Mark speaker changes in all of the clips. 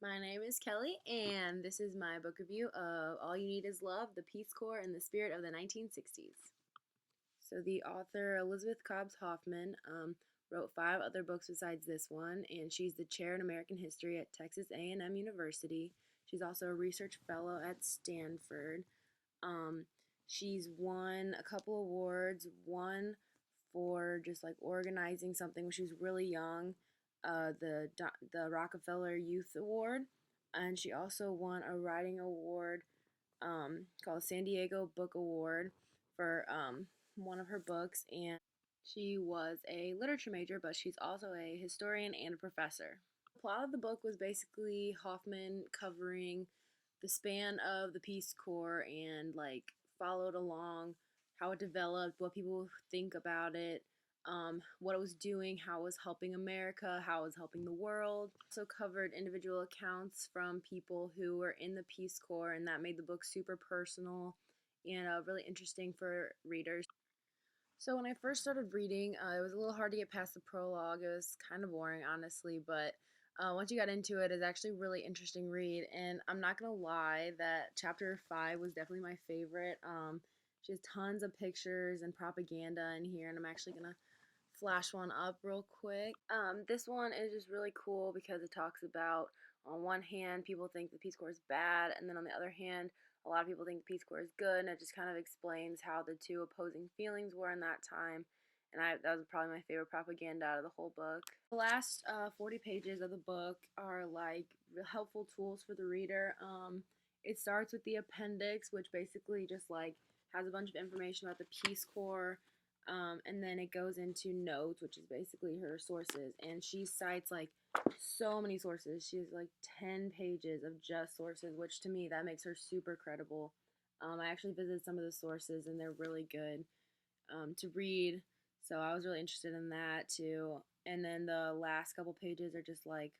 Speaker 1: My name is Kelly, and this is my book review of All You Need Is Love, The Peace Corps in the Spirit of the 1960s. So, the author, Elizabeth Cobbs Hoffman, wrote 5 other books besides this one, and she's the chair in American History at Texas A&M University. She's also a research fellow at Stanford. Um, she's won a couple awards, one for just like organizing something when she was really young, the Rockefeller Youth Award, and she also won a writing award called San Diego Book Award for one of her books, and she was a literature major, but she's also a historian and a professor. The plot of the book was basically Hoffman covering the span of the Peace Corps and like followed along how it developed, what people think about it, what it was doing, how it was helping America, how it was helping the world. Also covered individual accounts from people who were in the Peace Corps, and that made the book super personal and really interesting for readers. So when I first started reading, it was a little hard to get past the prologue. It was kind of boring, honestly, but once you got into it, it's actually a really interesting read. And I'm not gonna lie that chapter 5 was definitely my favorite. She has tons of pictures and propaganda in here, and I'm actually gonna flash one up real quick. This one is just really cool because it talks about, on one hand, people think the Peace Corps is bad, and then on the other hand, a lot of people think the Peace Corps is good, and it just kind of explains how the two opposing feelings were in that time. And that was probably my favorite propaganda out of the whole book. The last 40 pages of the book are like helpful tools for the reader. It starts with the appendix, which basically just like has a bunch of information about the Peace Corps, and then it goes into notes, which is basically her sources. And she cites like so many sources. She has like 10 pages of just sources, which to me, that makes her super credible. I actually visited some of the sources, and they're really good to read. So I was really interested in that too. And then the last couple pages are just like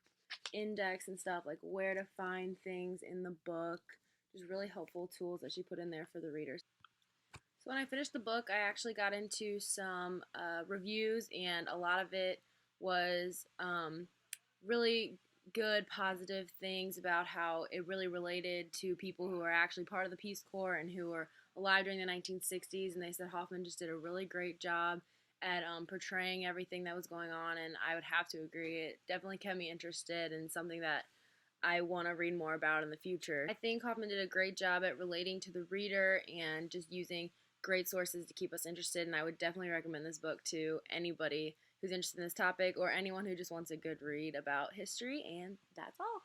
Speaker 1: index and stuff, like where to find things in the book. Just really helpful tools that she put in there for the readers. So when I finished the book, I actually got into some reviews, and a lot of it was really good, positive things about how it really related to people who are actually part of the Peace Corps and who were alive during the 1960s. And they said Hoffman just did a really great job at portraying everything that was going on, and I would have to agree. It definitely kept me interested in something that I want to read more about in the future. I think Hoffman did a great job at relating to the reader and just using great sources to keep us interested, and I would definitely recommend this book to anybody who's interested in this topic or anyone who just wants a good read about history, and that's all.